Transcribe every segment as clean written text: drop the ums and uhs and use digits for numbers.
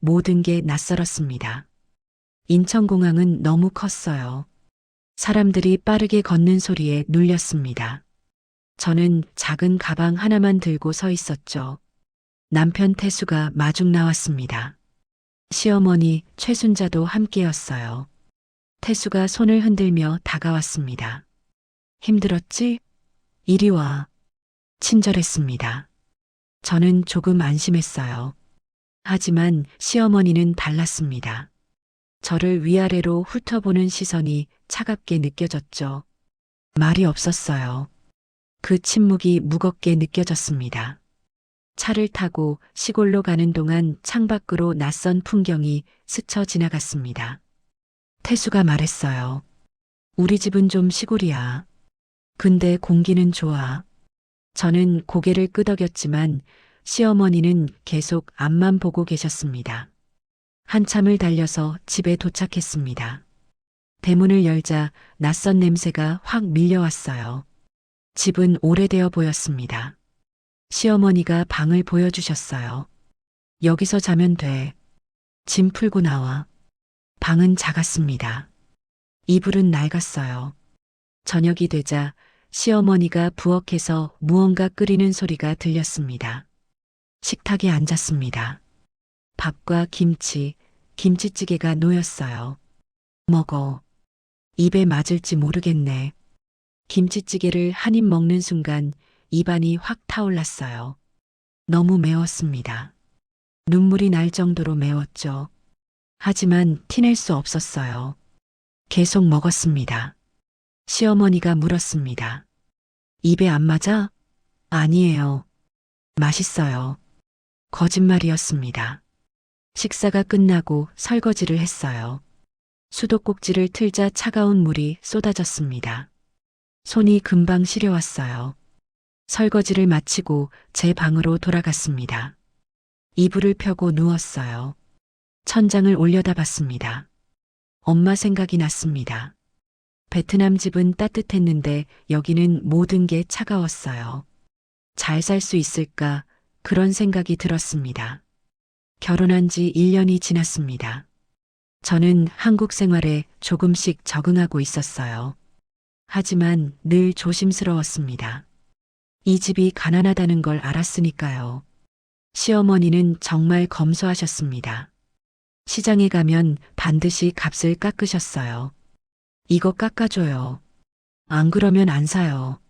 모든 게 낯설었습니다. 인천공항은 너무 컸어요. 사람들이 빠르게 걷는 소리에 눌렸습니다. 저는 작은 가방 하나만 들고 서 있었죠. 남편 태수가 마중 나왔습니다. 시어머니 최순자도 함께였어요. 태수가 손을 흔들며 다가왔습니다. 힘들었지? 이리 와. 친절했습니다. 저는 조금 안심했어요. 하지만 시어머니는 달랐습니다. 저를 위아래로 훑어보는 시선이 차갑게 느껴졌죠. 말이 없었어요. 그 침묵이 무겁게 느껴졌습니다. 차를 타고 시골로 가는 동안 창밖으로 낯선 풍경이 스쳐 지나갔습니다. 태수가 말했어요. 우리 집은 좀 시골이야. 근데 공기는 좋아. 저는 고개를 끄덕였지만 시어머니는 계속 앞만 보고 계셨습니다. 한참을 달려서 집에 도착했습니다. 대문을 열자 낯선 냄새가 확 밀려왔어요. 집은 오래되어 보였습니다. 시어머니가 방을 보여주셨어요. 여기서 자면 돼. 짐 풀고 나와. 방은 작았습니다. 이불은 낡았어요. 저녁이 되자 시어머니가 부엌에서 무언가 끓이는 소리가 들렸습니다. 식탁에 앉았습니다. 밥과 김치, 김치찌개가 놓였어요. 먹어. 입에 맞을지 모르겠네. 김치찌개를 한 입 먹는 순간 입안이 확 타올랐어요. 너무 매웠습니다. 눈물이 날 정도로 매웠죠. 하지만 티낼 수 없었어요. 계속 먹었습니다. 시어머니가 물었습니다. 입에 안 맞아? 아니에요. 맛있어요. 거짓말이었습니다. 식사가 끝나고 설거지를 했어요. 수도꼭지를 틀자 차가운 물이 쏟아졌습니다. 손이 금방 시려왔어요. 설거지를 마치고 제 방으로 돌아갔습니다. 이불을 펴고 누웠어요. 천장을 올려다봤습니다. 엄마 생각이 났습니다. 베트남 집은 따뜻했는데 여기는 모든 게 차가웠어요. 잘 살 수 있을까 그런 생각이 들었습니다. 결혼한 지 1년이 지났습니다. 저는 한국 생활에 조금씩 적응하고 있었어요. 하지만 늘 조심스러웠습니다. 이 집이 가난하다는 걸 알았으니까요. 시어머니는 정말 검소하셨습니다. 시장에 가면 반드시 값을 깎으셨어요. 이거 깎아줘요. 안 그러면 안 사요.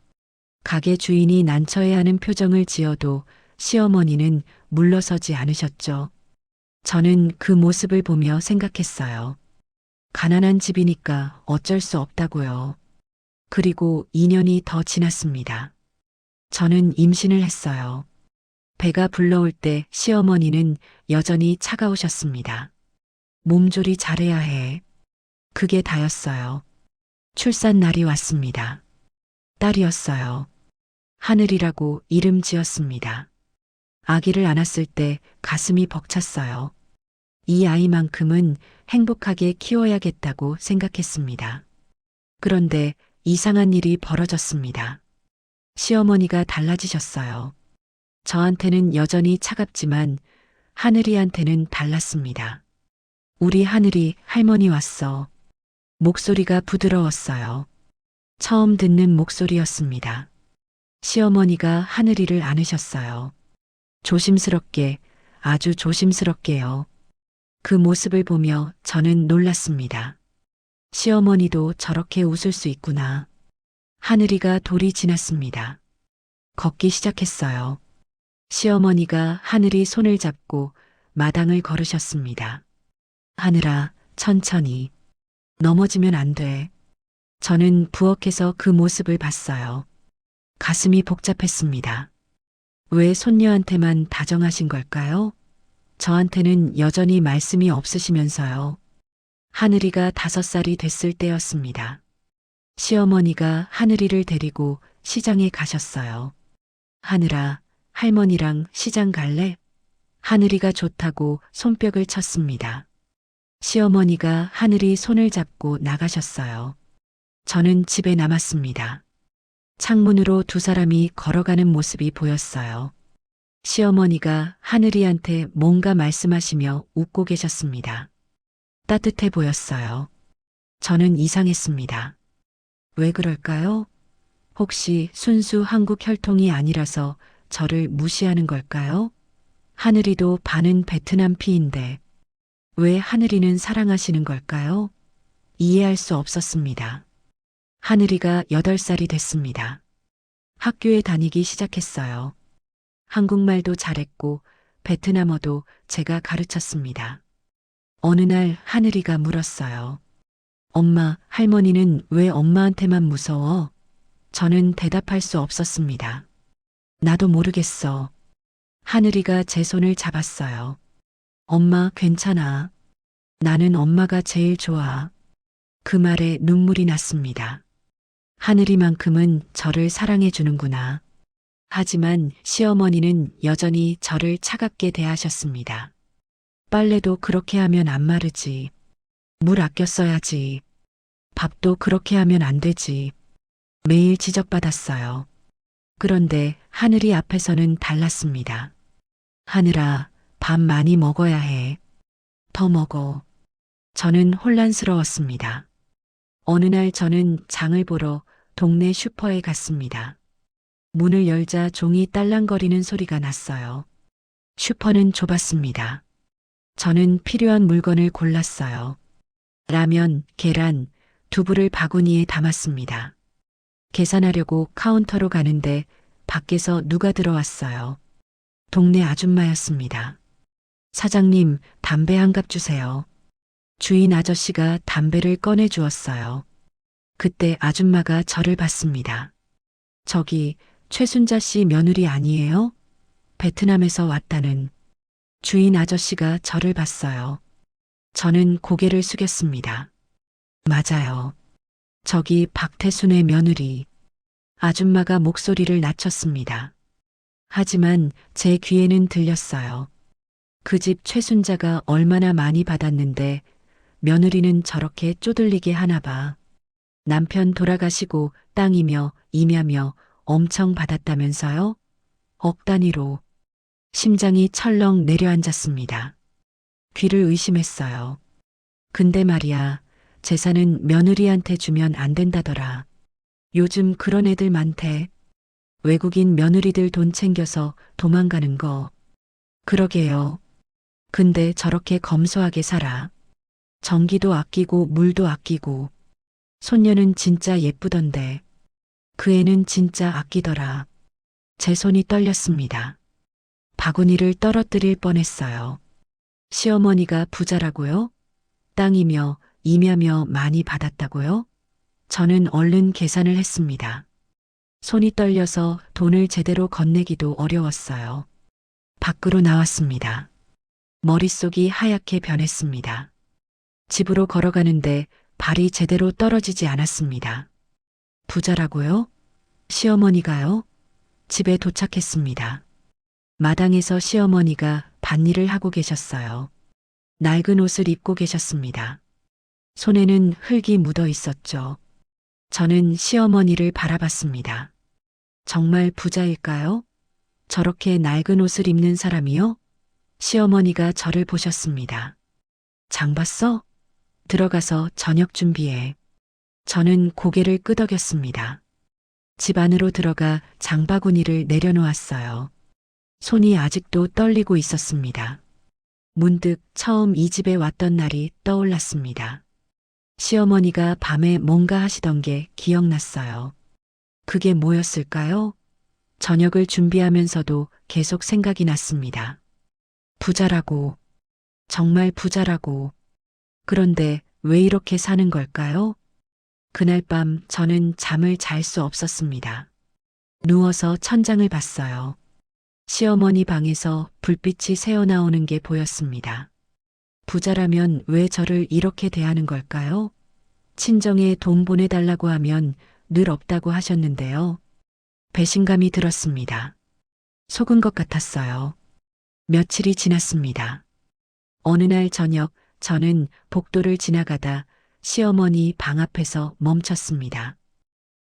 가게 주인이 난처해하는 표정을 지어도 시어머니는 물러서지 않으셨죠. 저는 그 모습을 보며 생각했어요. 가난한 집이니까 어쩔 수 없다고요. 그리고 2년이 더 지났습니다. 저는 임신을 했어요. 배가 불러올 때 시어머니는 여전히 차가우셨습니다. 몸조리 잘해야 해. 그게 다였어요. 출산 날이 왔습니다. 딸이었어요. 하늘이라고 이름 지었습니다. 아기를 안았을 때 가슴이 벅찼어요. 이 아이만큼은 행복하게 키워야겠다고 생각했습니다. 그런데 이상한 일이 벌어졌습니다. 시어머니가 달라지셨어요. 저한테는 여전히 차갑지만 하늘이한테는 달랐습니다. 우리 하늘이 할머니 왔어. 목소리가 부드러웠어요. 처음 듣는 목소리였습니다. 시어머니가 하늘이를 안으셨어요. 조심스럽게, 아주 조심스럽게요. 그 모습을 보며 저는 놀랐습니다. 시어머니도 저렇게 웃을 수 있구나. 하늘이가 돌이 지났습니다. 걷기 시작했어요. 시어머니가 하늘이 손을 잡고 마당을 걸으셨습니다. 하늘아, 천천히. 넘어지면 안 돼. 저는 부엌에서 그 모습을 봤어요. 가슴이 복잡했습니다. 왜 손녀한테만 다정하신 걸까요? 저한테는 여전히 말씀이 없으시면서요. 하늘이가 5살이 됐을 때였습니다. 시어머니가 하늘이를 데리고 시장에 가셨어요. 하늘아, 할머니랑 시장 갈래? 하늘이가 좋다고 손뼉을 쳤습니다. 시어머니가 하늘이 손을 잡고 나가셨어요. 저는 집에 남았습니다. 창문으로 두 사람이 걸어가는 모습이 보였어요. 시어머니가 하늘이한테 뭔가 말씀하시며 웃고 계셨습니다. 따뜻해 보였어요. 저는 이상했습니다. 왜 그럴까요? 혹시 순수 한국 혈통이 아니라서 저를 무시하는 걸까요? 하늘이도 반은 베트남 피인데 왜 하늘이는 사랑하시는 걸까요? 이해할 수 없었습니다. 하늘이가 8살이 됐습니다. 학교에 다니기 시작했어요. 한국말도 잘했고 베트남어도 제가 가르쳤습니다. 어느 날 하늘이가 물었어요. 엄마, 할머니는 왜 엄마한테만 무서워? 저는 대답할 수 없었습니다. 나도 모르겠어. 하늘이가 제 손을 잡았어요. 엄마, 괜찮아. 나는 엄마가 제일 좋아. 그 말에 눈물이 났습니다. 하늘이만큼은 저를 사랑해 주는구나. 하지만 시어머니는 여전히 저를 차갑게 대하셨습니다. 빨래도 그렇게 하면 안 마르지. 물 아껴 써야지. 밥도 그렇게 하면 안 되지. 매일 지적받았어요. 그런데 하늘이 앞에서는 달랐습니다. 하늘아, 밥 많이 먹어야 해. 더 먹어. 저는 혼란스러웠습니다. 어느 날 저는 장을 보러 동네 슈퍼에 갔습니다. 문을 열자 종이 딸랑거리는 소리가 났어요. 슈퍼는 좁았습니다. 저는 필요한 물건을 골랐어요. 라면, 계란, 두부를 바구니에 담았습니다. 계산하려고 카운터로 가는데 밖에서 누가 들어왔어요. 동네 아줌마였습니다. 사장님, 담배 한 갑 주세요. 주인 아저씨가 담배를 꺼내 주었어요. 그때 아줌마가 저를 봤습니다. 저기 최순자 씨 며느리 아니에요? 베트남에서 왔다는. 주인 아저씨가 저를 봤어요. 저는 고개를 숙였습니다. 맞아요. 저기 박태순의 며느리. 아줌마가 목소리를 낮췄습니다. 하지만 제 귀에는 들렸어요. 그 집 최순자가 얼마나 많이 받았는데 며느리는 저렇게 쪼들리게 하나 봐. 남편 돌아가시고 땅이며 임야며 엄청 받았다면서요? 억 단위로. 심장이 철렁 내려앉았습니다. 귀를 의심했어요. 근데 말이야, 재산은 며느리한테 주면 안 된다더라. 요즘 그런 애들 많대. 외국인 며느리들 돈 챙겨서 도망가는 거. 그러게요. 근데 저렇게 검소하게 살아. 전기도 아끼고 물도 아끼고. 손녀는 진짜 예쁘던데. 그 애는 진짜 아끼더라. 제 손이 떨렸습니다. 바구니를 떨어뜨릴 뻔했어요. 시어머니가 부자라고요? 땅이며 임야며 많이 받았다고요? 저는 얼른 계산을 했습니다. 손이 떨려서 돈을 제대로 건네기도 어려웠어요. 밖으로 나왔습니다. 머릿속이 하얗게 변했습니다. 집으로 걸어가는데 발이 제대로 떨어지지 않았습니다. 부자라고요? 시어머니가요? 집에 도착했습니다. 마당에서 시어머니가 밭일을 하고 계셨어요. 낡은 옷을 입고 계셨습니다. 손에는 흙이 묻어 있었죠. 저는 시어머니를 바라봤습니다. 정말 부자일까요? 저렇게 낡은 옷을 입는 사람이요? 시어머니가 저를 보셨습니다. 장 봤어? 들어가서 저녁 준비해. 저는 고개를 끄덕였습니다. 집 안으로 들어가 장바구니를 내려놓았어요. 손이 아직도 떨리고 있었습니다. 문득 처음 이 집에 왔던 날이 떠올랐습니다. 시어머니가 밤에 뭔가 하시던 게 기억났어요. 그게 뭐였을까요? 저녁을 준비하면서도 계속 생각이 났습니다. 부자라고, 정말 부자라고. 그런데 왜 이렇게 사는 걸까요? 그날 밤 저는 잠을 잘 수 없었습니다. 누워서 천장을 봤어요. 시어머니 방에서 불빛이 새어나오는 게 보였습니다. 부자라면 왜 저를 이렇게 대하는 걸까요? 친정에 돈 보내달라고 하면 늘 없다고 하셨는데요. 배신감이 들었습니다. 속은 것 같았어요. 며칠이 지났습니다. 어느 날 저녁 저는 복도를 지나가다 시어머니 방 앞에서 멈췄습니다.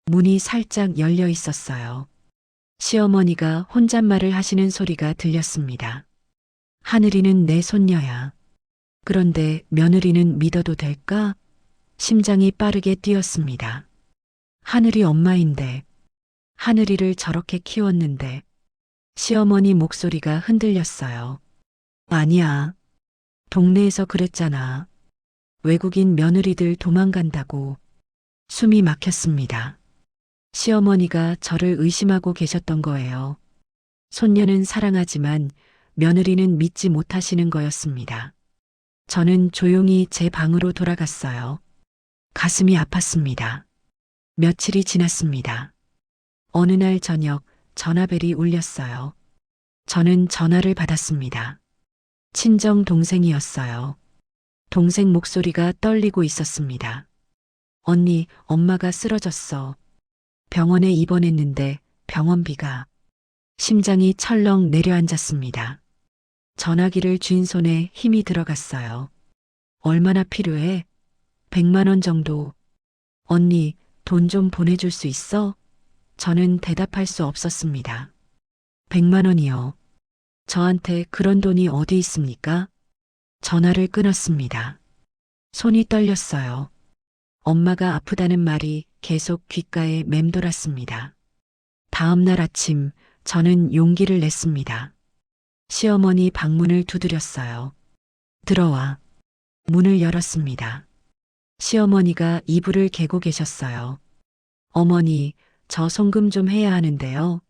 문이 살짝 열려 있었어요. 시어머니가 혼잣말을 하시는 소리가 들렸습니다. 하늘이는 내 손녀야. 그런데 며느리는 믿어도 될까? 심장이 빠르게 뛰었습니다. 하늘이 엄마인데, 하늘이를 저렇게 키웠는데, 시어머니 목소리가 흔들렸어요. 아니야. 동네에서 그랬잖아. 외국인 며느리들 도망간다고. 숨이 막혔습니다. 시어머니가 저를 의심하고 계셨던 거예요. 손녀는 사랑하지만 며느리는 믿지 못하시는 거였습니다. 저는 조용히 제 방으로 돌아갔어요. 가슴이 아팠습니다. 며칠이 지났습니다. 어느 날 저녁 전화벨이 울렸어요. 저는 전화를 받았습니다. 친정 동생이었어요. 동생 목소리가 떨리고 있었습니다. 언니, 엄마가 쓰러졌어. 병원에 입원했는데 병원비가. 심장이 철렁 내려앉았습니다. 전화기를 쥔 손에 힘이 들어갔어요. 얼마나 필요해? 100만 원 정도. 언니, 돈 좀 보내줄 수 있어? 저는 대답할 수 없었습니다. 100만 원이요. 저한테 그런 돈이 어디 있습니까? 전화를 끊었습니다. 손이 떨렸어요. 엄마가 아프다는 말이 계속 귓가에 맴돌았습니다. 다음 날 아침 저는 용기를 냈습니다. 시어머니 방문을 두드렸어요. 들어와. 문을 열었습니다. 시어머니가 이불을 개고 계셨어요. 어머니, 저 송금 좀 해야 하는데요.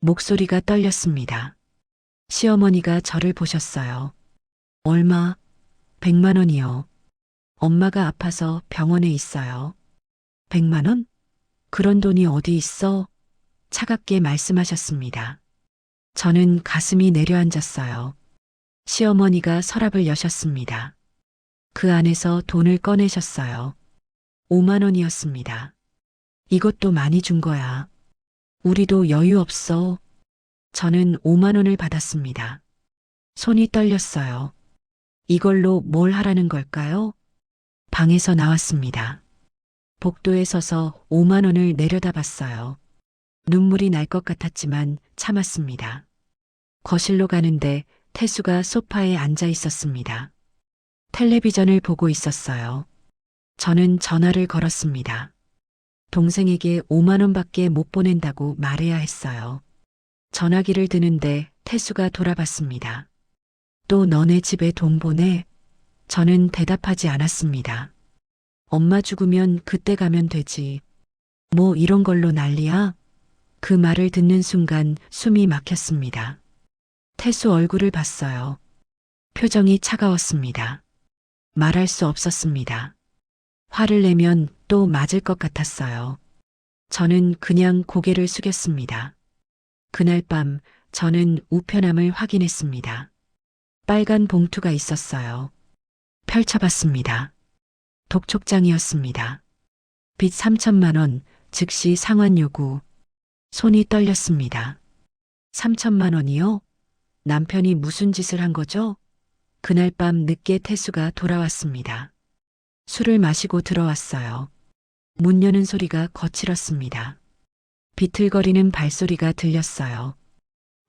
목소리가 떨렸습니다. 시어머니가 저를 보셨어요. 얼마? 100만 원이요. 엄마가 아파서 병원에 있어요. 100만 원? 그런 돈이 어디 있어? 차갑게 말씀하셨습니다. 저는 가슴이 내려앉았어요. 시어머니가 서랍을 여셨습니다. 그 안에서 돈을 꺼내셨어요. 5만 원이었습니다. 이것도 많이 준 거야. 우리도 여유 없어. 저는 5만 원을 받았습니다. 손이 떨렸어요. 이걸로 뭘 하라는 걸까요? 방에서 나왔습니다. 복도에 서서 5만 원을 내려다봤어요. 눈물이 날 것 같았지만 참았습니다. 거실로 가는데 태수가 소파에 앉아 있었습니다. 텔레비전을 보고 있었어요. 저는 전화를 걸었습니다. 동생에게 5만 원밖에 못 보낸다고 말해야 했어요. 전화기를 드는데 태수가 돌아봤습니다. 또 너네 집에 돈 보내? 저는 대답하지 않았습니다. 엄마 죽으면 그때 가면 되지. 뭐 이런 걸로 난리야? 그 말을 듣는 순간 숨이 막혔습니다. 태수 얼굴을 봤어요. 표정이 차가웠습니다. 말할 수 없었습니다. 화를 내면 또 맞을 것 같았어요. 저는 그냥 고개를 숙였습니다. 그날 밤 저는 우편함을 확인했습니다. 빨간 봉투가 있었어요. 펼쳐봤습니다. 독촉장이었습니다. 빚 3천만 원, 즉시 상환 요구. 손이 떨렸습니다. 3천만 원이요? 남편이 무슨 짓을 한 거죠? 그날 밤 늦게 태수가 돌아왔습니다. 술을 마시고 들어왔어요. 문 여는 소리가 거칠었습니다. 비틀거리는 발소리가 들렸어요.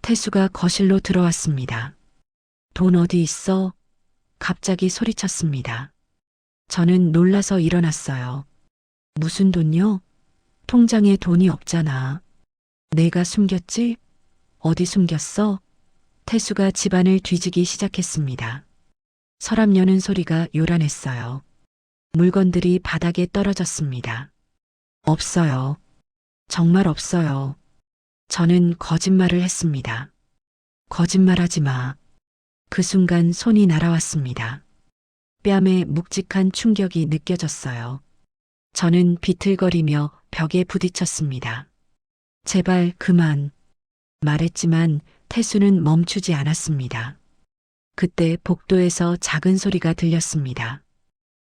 태수가 거실로 들어왔습니다. 돈 어디 있어? 갑자기 소리쳤습니다. 저는 놀라서 일어났어요. 무슨 돈요? 통장에 돈이 없잖아. 내가 숨겼지? 어디 숨겼어? 태수가 집안을 뒤지기 시작했습니다. 서랍 여는 소리가 요란했어요. 물건들이 바닥에 떨어졌습니다. 없어요. 정말 없어요. 저는 거짓말을 했습니다. 거짓말하지 마. 그 순간 손이 날아왔습니다. 뺨에 묵직한 충격이 느껴졌어요. 저는 비틀거리며 벽에 부딪혔습니다. 제발 그만. 말했지만 태수는 멈추지 않았습니다. 그때 복도에서 작은 소리가 들렸습니다.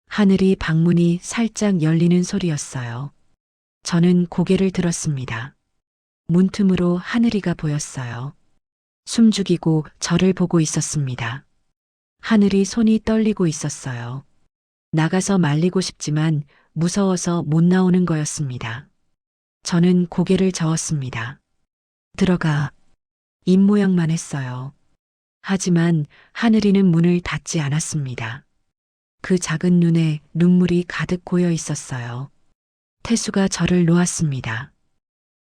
하늘이 방문이 살짝 열리는 소리였어요. 저는 고개를 들었습니다. 문틈으로 하늘이가 보였어요. 숨죽이고 저를 보고 있었습니다. 하늘이 손이 떨리고 있었어요. 나가서 말리고 싶지만 무서워서 못 나오는 거였습니다. 저는 고개를 저었습니다. 들어가. 입모양만 했어요. 하지만 하늘이는 문을 닫지 않았습니다. 그 작은 눈에 눈물이 가득 고여 있었어요. 태수가 저를 놓았습니다.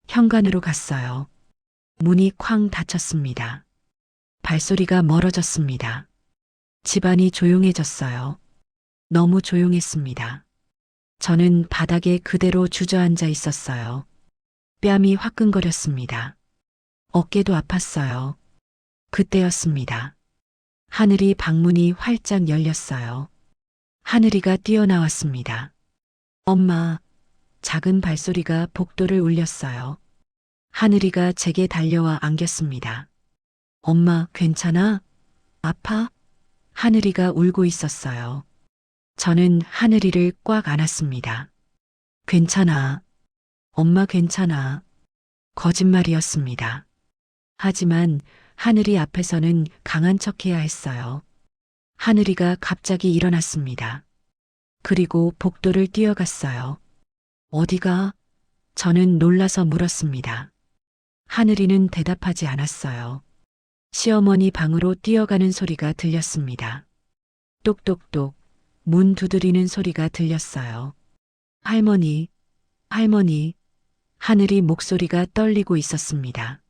현관으로 갔어요. 문이 쾅 닫혔습니다. 발소리가 멀어졌습니다. 집안이 조용해졌어요. 너무 조용했습니다. 저는 바닥에 그대로 주저앉아 있었어요. 뺨이 화끈거렸습니다. 어깨도 아팠어요. 그때였습니다. 하늘이 방문이 활짝 열렸어요. 하늘이가 뛰어나왔습니다. 엄마, 작은 발소리가 복도를 울렸어요. 하늘이가 제게 달려와 안겼습니다. 엄마, 괜찮아? 아파? 하늘이가 울고 있었어요. 저는 하늘이를 꽉 안았습니다. 괜찮아. 엄마 괜찮아. 거짓말이었습니다. 하지만 하늘이 앞에서는 강한 척해야 했어요. 하늘이가 갑자기 일어났습니다. 그리고 복도를 뛰어갔어요. 어디가? 저는 놀라서 물었습니다. 하늘이는 대답하지 않았어요. 시어머니 방으로 뛰어가는 소리가 들렸습니다. 똑똑똑 문 두드리는 소리가 들렸어요. 할머니, 할머니. 하늘이 목소리가 떨리고 있었습니다.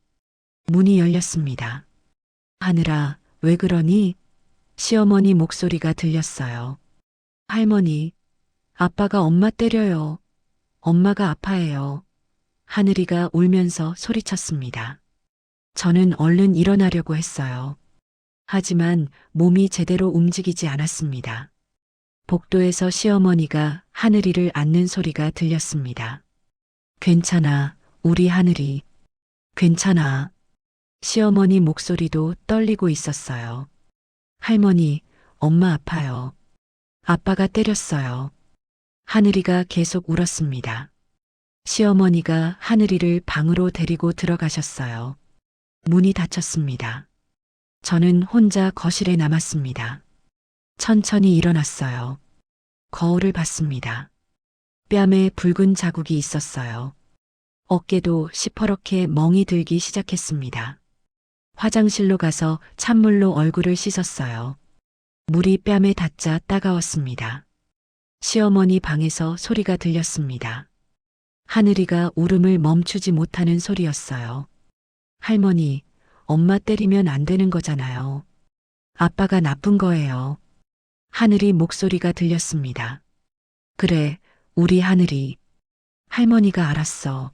문이 열렸습니다. 하늘아, 왜 그러니? 시어머니 목소리가 들렸어요. 할머니, 아빠가 엄마 때려요. 엄마가 아파해요. 하늘이가 울면서 소리쳤습니다. 저는 얼른 일어나려고 했어요. 하지만 몸이 제대로 움직이지 않았습니다. 복도에서 시어머니가 하늘이를 안는 소리가 들렸습니다. 괜찮아, 우리 하늘이. 괜찮아. 시어머니 목소리도 떨리고 있었어요. 할머니, 엄마 아파요. 아빠가 때렸어요. 하늘이가 계속 울었습니다. 시어머니가 하늘이를 방으로 데리고 들어가셨어요. 문이 닫혔습니다. 저는 혼자 거실에 남았습니다. 천천히 일어났어요. 거울을 봤습니다. 뺨에 붉은 자국이 있었어요. 어깨도 시퍼렇게 멍이 들기 시작했습니다. 화장실로 가서 찬물로 얼굴을 씻었어요. 물이 뺨에 닿자 따가웠습니다. 시어머니 방에서 소리가 들렸습니다. 하늘이가 울음을 멈추지 못하는 소리였어요. 할머니, 엄마 때리면 안 되는 거잖아요. 아빠가 나쁜 거예요. 하늘이 목소리가 들렸습니다. 그래, 우리 하늘이. 할머니가 알았어.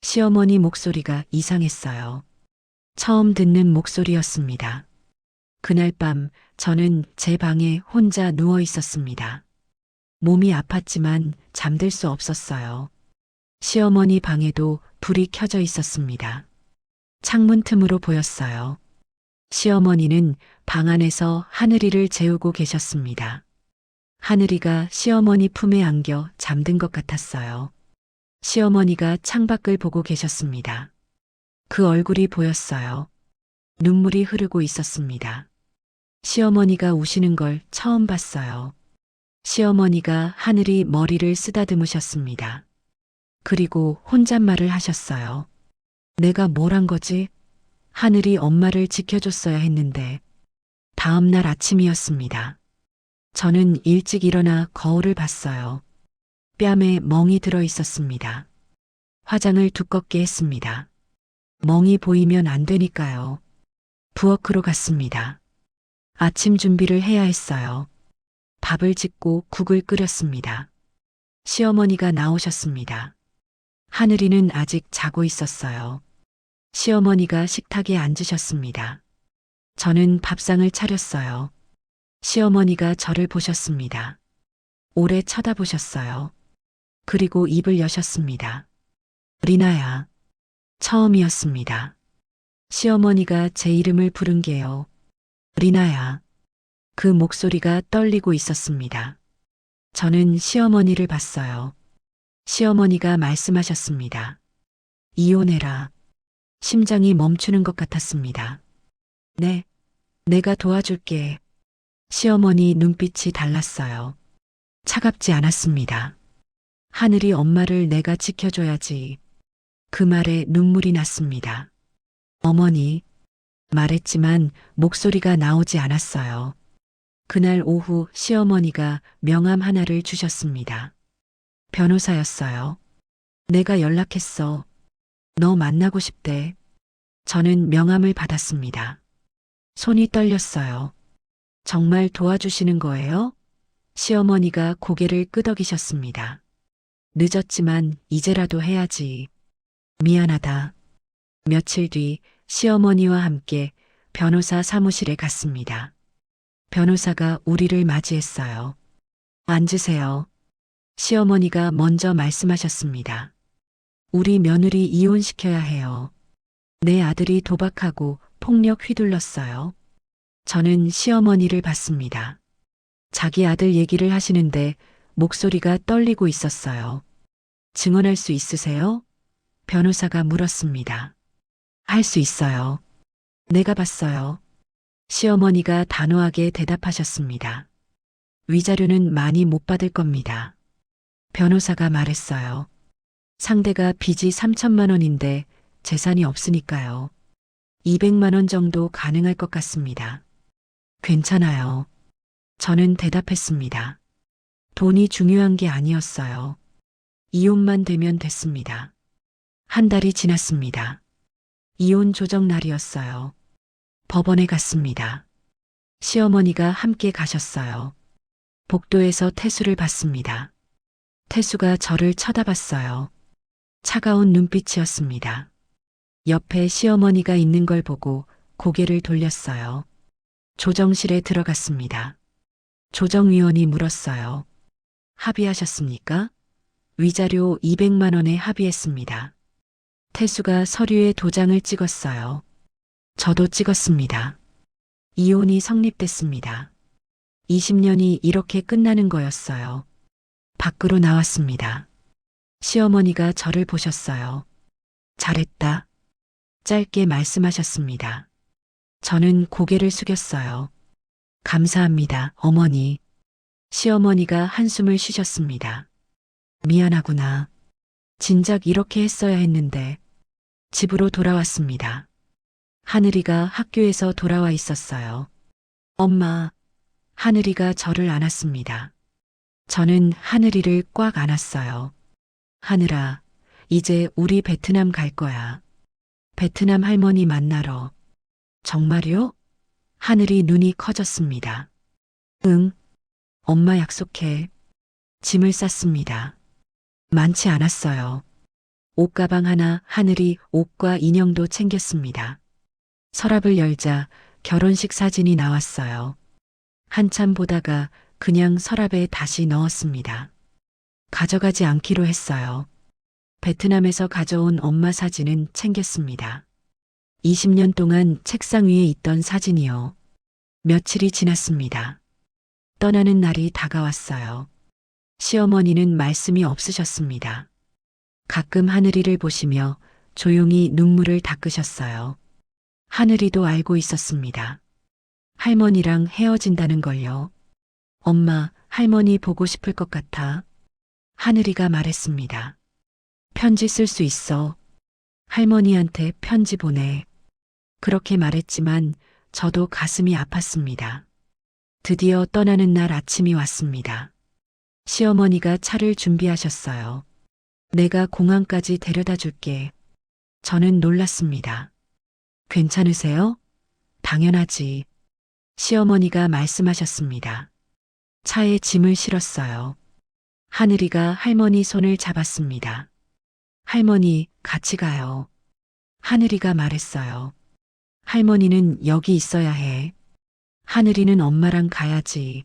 시어머니 목소리가 이상했어요. 처음 듣는 목소리였습니다. 그날 밤 저는 제 방에 혼자 누워 있었습니다. 몸이 아팠지만 잠들 수 없었어요. 시어머니 방에도 불이 켜져 있었습니다. 창문 틈으로 보였어요. 시어머니는 방 안에서 하늘이를 재우고 계셨습니다. 하늘이가 시어머니 품에 안겨 잠든 것 같았어요. 시어머니가 창밖을 보고 계셨습니다. 그 얼굴이 보였어요. 눈물이 흐르고 있었습니다. 시어머니가 우시는 걸 처음 봤어요. 시어머니가 하늘이 머리를 쓰다듬으셨습니다. 그리고 혼잣말을 하셨어요. 내가 뭘 한 거지? 하늘이 엄마를 지켜줬어야 했는데. 다음 날 아침이었습니다. 저는 일찍 일어나 거울을 봤어요. 뺨에 멍이 들어 있었습니다. 화장을 두껍게 했습니다. 멍이 보이면 안 되니까요. 부엌으로 갔습니다. 아침 준비를 해야 했어요. 밥을 짓고 국을 끓였습니다. 시어머니가 나오셨습니다. 하늘이는 아직 자고 있었어요. 시어머니가 식탁에 앉으셨습니다. 저는 밥상을 차렸어요. 시어머니가 저를 보셨습니다. 오래 쳐다보셨어요. 그리고 입을 여셨습니다. 리나야. 처음이었습니다. 시어머니가 제 이름을 부른 게요. 리나야. 그 목소리가 떨리고 있었습니다. 저는 시어머니를 봤어요. 시어머니가 말씀하셨습니다. 이혼해라. 심장이 멈추는 것 같았습니다. 네, 내가 도와줄게. 시어머니 눈빛이 달랐어요. 차갑지 않았습니다. 하늘이 엄마를 내가 지켜줘야지. 그 말에 눈물이 났습니다. 어머니, 말했지만 목소리가 나오지 않았어요. 그날 오후 시어머니가 명함 하나를 주셨습니다. 변호사였어요. 내가 연락했어. 너 만나고 싶대. 저는 명함을 받았습니다. 손이 떨렸어요. 정말 도와주시는 거예요? 시어머니가 고개를 끄덕이셨습니다. 늦었지만 이제라도 해야지. 미안하다. 며칠 뒤 시어머니와 함께 변호사 사무실에 갔습니다. 변호사가 우리를 맞이했어요. 앉으세요. 시어머니가 먼저 말씀하셨습니다. 우리 며느리 이혼시켜야 해요. 내 아들이 도박하고 폭력 휘둘렀어요. 저는 시어머니를 봤습니다. 자기 아들 얘기를 하시는데 목소리가 떨리고 있었어요. 증언할 수 있으세요? 변호사가 물었습니다. 할 수 있어요. 내가 봤어요. 시어머니가 단호하게 대답하셨습니다. 위자료는 많이 못 받을 겁니다. 변호사가 말했어요. 상대가 빚이 3천만 원인데 재산이 없으니까요. 200만 원 정도 가능할 것 같습니다. 괜찮아요. 저는 대답했습니다. 돈이 중요한 게 아니었어요. 이혼만 되면 됐습니다. 한 달이 지났습니다. 이혼 조정 날이었어요. 법원에 갔습니다. 시어머니가 함께 가셨어요. 복도에서 태수를 봤습니다. 태수가 저를 쳐다봤어요. 차가운 눈빛이었습니다. 옆에 시어머니가 있는 걸 보고 고개를 돌렸어요. 조정실에 들어갔습니다. 조정위원이 물었어요. 합의하셨습니까? 위자료 200만 원에 합의했습니다. 태수가 서류에 도장을 찍었어요. 저도 찍었습니다. 이혼이 성립됐습니다. 20년이 이렇게 끝나는 거였어요. 밖으로 나왔습니다. 시어머니가 저를 보셨어요. 잘했다. 짧게 말씀하셨습니다. 저는 고개를 숙였어요. 감사합니다, 어머니. 시어머니가 한숨을 쉬셨습니다. 미안하구나. 진작 이렇게 했어야 했는데. 집으로 돌아왔습니다. 하늘이가 학교에서 돌아와 있었어요. 엄마, 하늘이가 저를 안았습니다. 저는 하늘이를 꽉 안았어요. 하늘아, 이제 우리 베트남 갈 거야. 베트남 할머니 만나러. 정말요? 하늘이 눈이 커졌습니다. 응. 엄마 약속해. 짐을 쌌습니다. 많지 않았어요. 옷가방 하나, 하늘이 옷과 인형도 챙겼습니다. 서랍을 열자 결혼식 사진이 나왔어요. 한참 보다가 그냥 서랍에 다시 넣었습니다. 가져가지 않기로 했어요. 베트남에서 가져온 엄마 사진은 챙겼습니다. 20년 동안 책상 위에 있던 사진이요. 며칠이 지났습니다. 떠나는 날이 다가왔어요. 시어머니는 말씀이 없으셨습니다. 가끔 하늘이를 보시며 조용히 눈물을 닦으셨어요. 하늘이도 알고 있었습니다. 할머니랑 헤어진다는 걸요. 엄마, 할머니 보고 싶을 것 같아. 하늘이가 말했습니다. 편지 쓸 수 있어. 할머니한테 편지 보내. 그렇게 말했지만 저도 가슴이 아팠습니다. 드디어 떠나는 날 아침이 왔습니다. 시어머니가 차를 준비하셨어요. 내가 공항까지 데려다 줄게. 저는 놀랐습니다. 괜찮으세요? 당연하지. 시어머니가 말씀하셨습니다. 차에 짐을 실었어요. 하늘이가 할머니 손을 잡았습니다. 할머니, 같이 가요. 하늘이가 말했어요. 할머니는 여기 있어야 해. 하늘이는 엄마랑 가야지.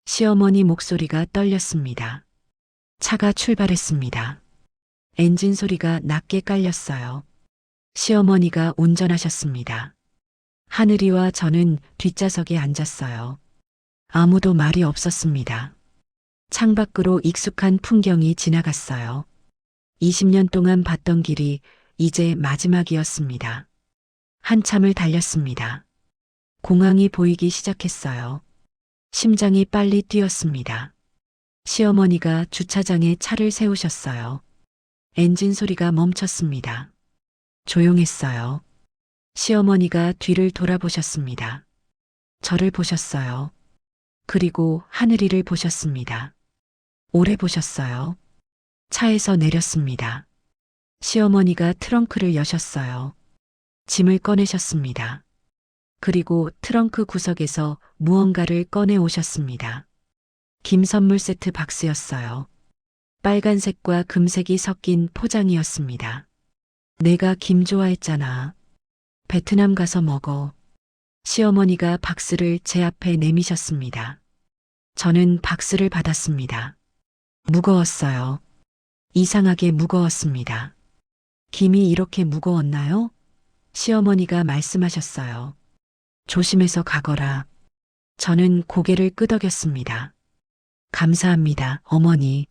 시어머니 목소리가 떨렸습니다. 차가 출발했습니다. 엔진 소리가 낮게 깔렸어요. 시어머니가 운전하셨습니다. 하늘이와 저는 뒷좌석에 앉았어요. 아무도 말이 없었습니다. 창밖으로 익숙한 풍경이 지나갔어요. 20년 동안 봤던 길이 이제 마지막이었습니다. 한참을 달렸습니다. 공항이 보이기 시작했어요. 심장이 빨리 뛰었습니다. 시어머니가 주차장에 차를 세우셨어요. 엔진 소리가 멈췄습니다. 조용했어요. 시어머니가 뒤를 돌아보셨습니다. 저를 보셨어요. 그리고 하늘이를 보셨습니다. 오래 보셨어요. 차에서 내렸습니다. 시어머니가 트렁크를 여셨어요. 짐을 꺼내셨습니다. 그리고 트렁크 구석에서 무언가를 꺼내 오셨습니다. 김 선물 세트 박스였어요. 빨간색과 금색이 섞인 포장이었습니다. 내가 김 좋아했잖아. 베트남 가서 먹어. 시어머니가 박스를 제 앞에 내미셨습니다. 저는 박스를 받았습니다. 무거웠어요. 이상하게 무거웠습니다. 김이 이렇게 무거웠나요? 시어머니가 말씀하셨어요. 조심해서 가거라. 저는 고개를 끄덕였습니다. 감사합니다, 어머니.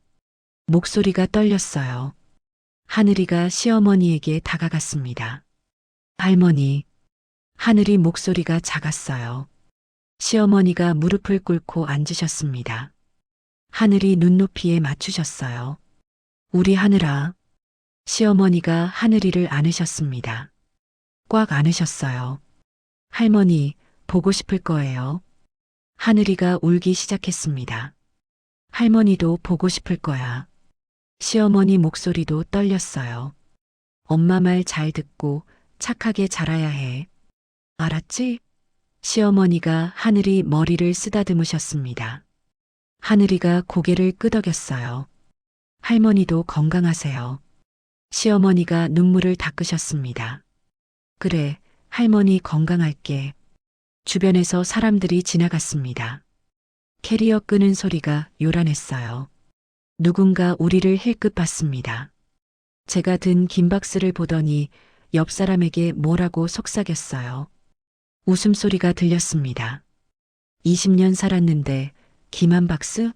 목소리가 떨렸어요. 하늘이가 시어머니에게 다가갔습니다. 할머니. 하늘이 목소리가 작았어요. 시어머니가 무릎을 꿇고 앉으셨습니다. 하늘이 눈높이에 맞추셨어요. 우리 하늘아. 시어머니가 하늘이를 안으셨습니다. 꽉 안으셨어요. 할머니, 보고 싶을 거예요. 하늘이가 울기 시작했습니다. 할머니도 보고 싶을 거야. 시어머니 목소리도 떨렸어요. 엄마 말 잘 듣고 착하게 자라야 해. 알았지? 시어머니가 하늘이 머리를 쓰다듬으셨습니다. 하늘이가 고개를 끄덕였어요. 할머니도 건강하세요. 시어머니가 눈물을 닦으셨습니다. 그래, 할머니 건강할게. 주변에서 사람들이 지나갔습니다. 캐리어 끄는 소리가 요란했어요. 누군가 우리를 힐끗 봤습니다. 제가 든 긴 박스를 보더니 옆 사람에게 뭐라고 속삭였어요. 웃음소리가 들렸습니다. 20년 살았는데 김 한 박스?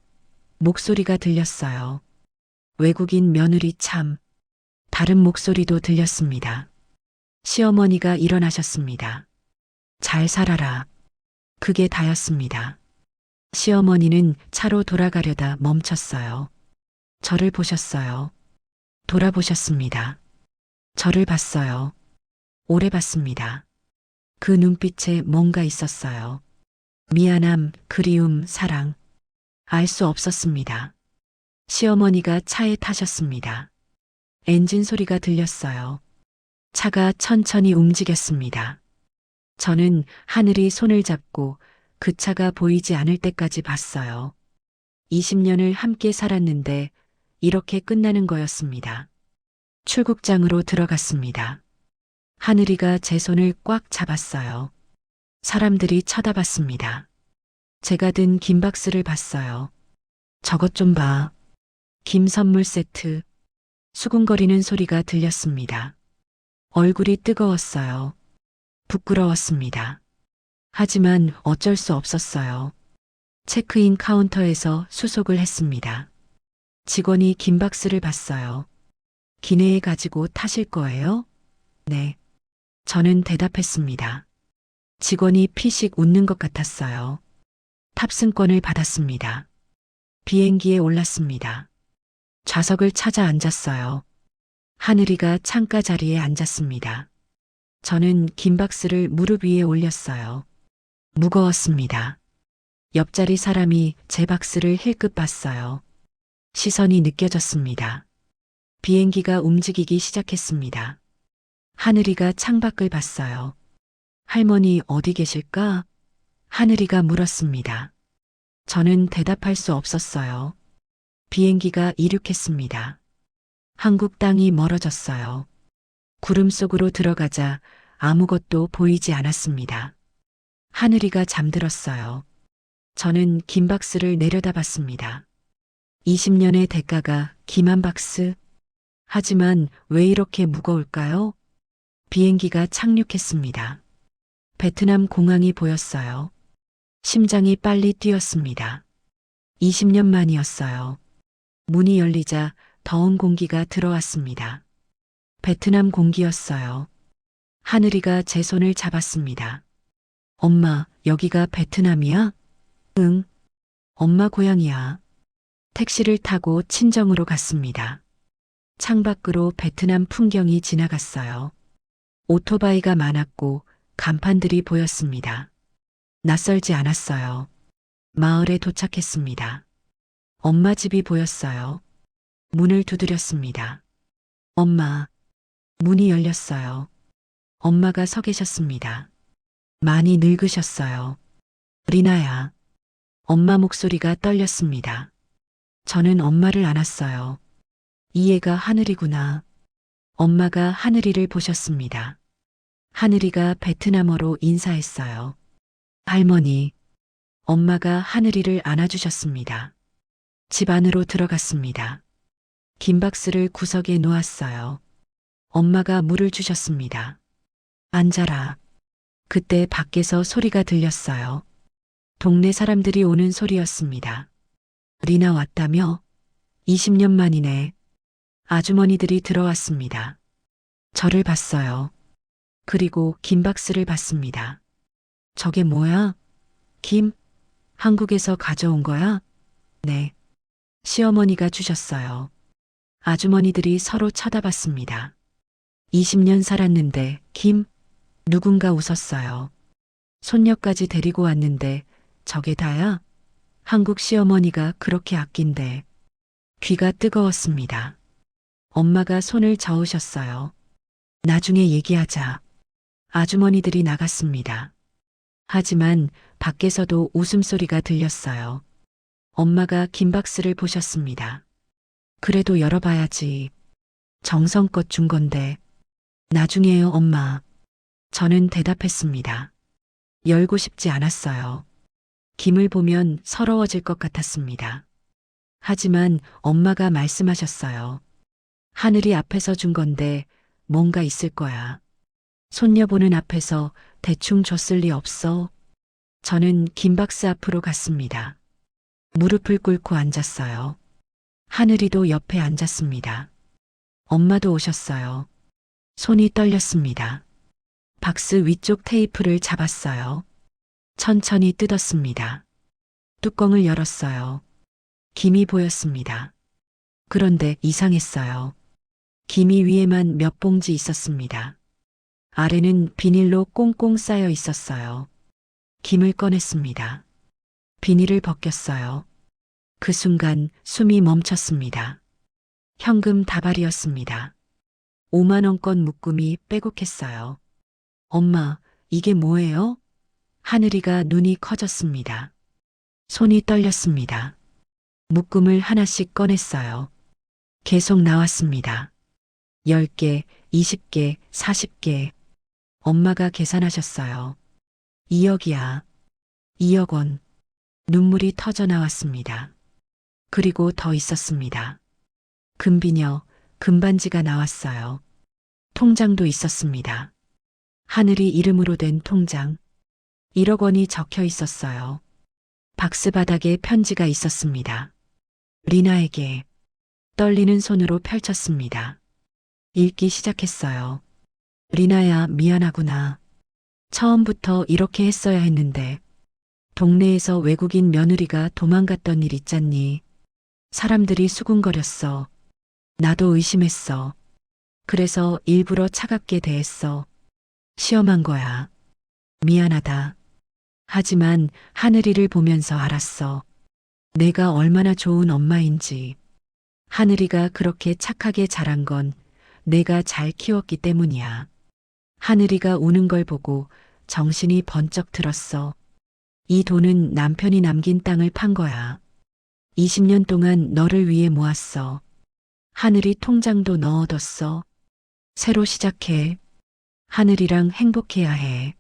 목소리가 들렸어요. 외국인 며느리 참. 다른 목소리도 들렸습니다. 시어머니가 일어나셨습니다. 잘 살아라. 그게 다였습니다. 시어머니는 차로 돌아가려다 멈췄어요. 저를 보셨어요. 돌아보셨습니다. 저를 봤어요. 오래 봤습니다. 그 눈빛에 뭔가 있었어요. 미안함, 그리움, 사랑. 알 수 없었습니다. 시어머니가 차에 타셨습니다. 엔진 소리가 들렸어요. 차가 천천히 움직였습니다. 저는 하늘이 손을 잡고 그 차가 보이지 않을 때까지 봤어요. 20년을 함께 살았는데 이렇게 끝나는 거였습니다. 출국장으로 들어갔습니다. 하늘이가 제 손을 꽉 잡았어요. 사람들이 쳐다봤습니다. 제가 든 긴 박스를 봤어요. 저것 좀 봐. 김 선물 세트. 수군거리는 소리가 들렸습니다. 얼굴이 뜨거웠어요. 부끄러웠습니다. 하지만 어쩔 수 없었어요. 체크인 카운터에서 수속을 했습니다. 직원이 긴 박스를 봤어요. 기내에 가지고 타실 거예요? 네. 저는 대답했습니다. 직원이 피식 웃는 것 같았어요. 탑승권을 받았습니다. 비행기에 올랐습니다. 좌석을 찾아 앉았어요. 하늘이가 창가 자리에 앉았습니다. 저는 긴 박스를 무릎 위에 올렸어요. 무거웠습니다. 옆자리 사람이 제 박스를 힐끗 봤어요. 시선이 느껴졌습니다. 비행기가 움직이기 시작했습니다. 하늘이가 창밖을 봤어요. 할머니 어디 계실까? 하늘이가 물었습니다. 저는 대답할 수 없었어요. 비행기가 이륙했습니다. 한국 땅이 멀어졌어요. 구름 속으로 들어가자 아무것도 보이지 않았습니다. 하늘이가 잠들었어요. 저는 긴 박스를 내려다봤습니다. 20년의 대가가 김 한 박스? 하지만 왜 이렇게 무거울까요? 비행기가 착륙했습니다. 베트남 공항이 보였어요. 심장이 빨리 뛰었습니다. 20년 만이었어요. 문이 열리자 더운 공기가 들어왔습니다. 베트남 공기였어요. 하늘이가 제 손을 잡았습니다. 엄마, 여기가 베트남이야? 응. 엄마 고향이야. 택시를 타고 친정으로 갔습니다. 창밖으로 베트남 풍경이 지나갔어요. 오토바이가 많았고 간판들이 보였습니다. 낯설지 않았어요. 마을에 도착했습니다. 엄마 집이 보였어요. 문을 두드렸습니다. 엄마, 문이 열렸어요. 엄마가 서 계셨습니다. 많이 늙으셨어요. 리나야. 엄마 목소리가 떨렸습니다. 저는 엄마를 안았어요. 이 애가 하늘이구나. 엄마가 하늘이를 보셨습니다. 하늘이가 베트남어로 인사했어요. 할머니. 엄마가 하늘이를 안아주셨습니다. 집 안으로 들어갔습니다. 긴 박스를 구석에 놓았어요. 엄마가 물을 주셨습니다. 앉아라. 그때 밖에서 소리가 들렸어요. 동네 사람들이 오는 소리였습니다. 리나 왔다며? 20년 만이네. 아주머니들이 들어왔습니다. 저를 봤어요. 그리고 긴 박스를 봤습니다. 저게 뭐야? 김? 한국에서 가져온 거야? 네. 시어머니가 주셨어요. 아주머니들이 서로 쳐다봤습니다. 20년 살았는데 김? 누군가 웃었어요. 손녀까지 데리고 왔는데 저게 다야? 한국 시어머니가 그렇게 아낀대. 귀가 뜨거웠습니다. 엄마가 손을 저으셨어요. 나중에 얘기하자. 아주머니들이 나갔습니다. 하지만 밖에서도 웃음소리가 들렸어요. 엄마가 긴 박스를 보셨습니다. 그래도 열어봐야지. 정성껏 준 건데. 나중에요, 엄마. 저는 대답했습니다. 열고 싶지 않았어요. 김을 보면 서러워질 것 같았습니다. 하지만 엄마가 말씀하셨어요. 하늘이 앞에서 준 건데 뭔가 있을 거야. 손녀 보는 앞에서 대충 줬을 리 없어. 저는 긴 박스 앞으로 갔습니다. 무릎을 꿇고 앉았어요. 하늘이도 옆에 앉았습니다. 엄마도 오셨어요. 손이 떨렸습니다. 박스 위쪽 테이프를 잡았어요. 천천히 뜯었습니다. 뚜껑을 열었어요. 김이 보였습니다. 그런데 이상했어요. 김이 위에만 몇 봉지 있었습니다. 아래는 비닐로 꽁꽁 쌓여 있었어요. 김을 꺼냈습니다. 비닐을 벗겼어요. 그 순간 숨이 멈췄습니다. 현금 다발이었습니다. 5만 원권 묶음이 빼곡했어요. 엄마, 이게 뭐예요? 하늘이가 눈이 커졌습니다. 손이 떨렸습니다. 묶음을 하나씩 꺼냈어요. 계속 나왔습니다. 10개, 20개, 40개. 엄마가 계산하셨어요. 2억이야. 2억 원. 눈물이 터져 나왔습니다. 그리고 더 있었습니다. 금비녀, 금반지가 나왔어요. 통장도 있었습니다. 하늘이 이름으로 된 통장. 1억 원이 적혀 있었어요. 박스 바닥에 편지가 있었습니다. 리나에게. 떨리는 손으로 펼쳤습니다. 읽기 시작했어요. 리나야, 미안하구나. 처음부터 이렇게 했어야 했는데. 동네에서 외국인 며느리가 도망갔던 일 있잖니. 사람들이 수군거렸어. 나도 의심했어. 그래서 일부러 차갑게 대했어. 시험한 거야. 미안하다. 하지만 하늘이를 보면서 알았어. 내가 얼마나 좋은 엄마인지. 하늘이가 그렇게 착하게 자란 건 내가 잘 키웠기 때문이야. 하늘이가 우는 걸 보고 정신이 번쩍 들었어. 이 돈은 남편이 남긴 땅을 판 거야. 20년 동안 너를 위해 모았어. 하늘이 통장도 넣어뒀어. 새로 시작해. 하늘이랑 행복해야 해.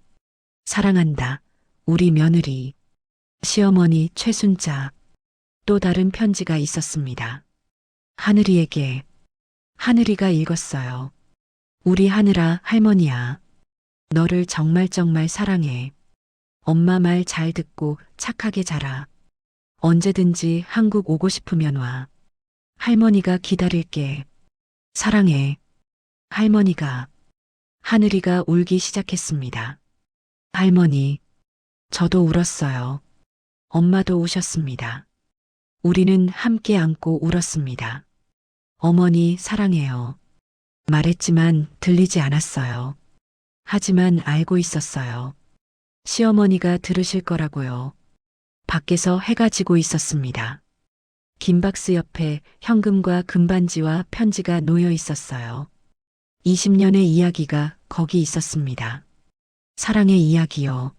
사랑한다. 우리 며느리. 시어머니 최순자. 또 다른 편지가 있었습니다. 하늘이에게. 하늘이가 읽었어요. 우리 하늘아, 할머니야. 너를 정말 정말 사랑해. 엄마 말 잘 듣고 착하게 자라. 언제든지 한국 오고 싶으면 와. 할머니가 기다릴게. 사랑해. 할머니가. 하늘이가 울기 시작했습니다. 할머니. 저도 울었어요. 엄마도 우셨습니다. 우리는 함께 안고 울었습니다. 어머니 사랑해요. 말했지만 들리지 않았어요. 하지만 알고 있었어요. 시어머니가 들으실 거라고요. 밖에서 해가 지고 있었습니다. 긴 박스 옆에 현금과 금반지와 편지가 놓여 있었어요. 20년의 이야기가 거기 있었습니다. 사랑의 이야기요.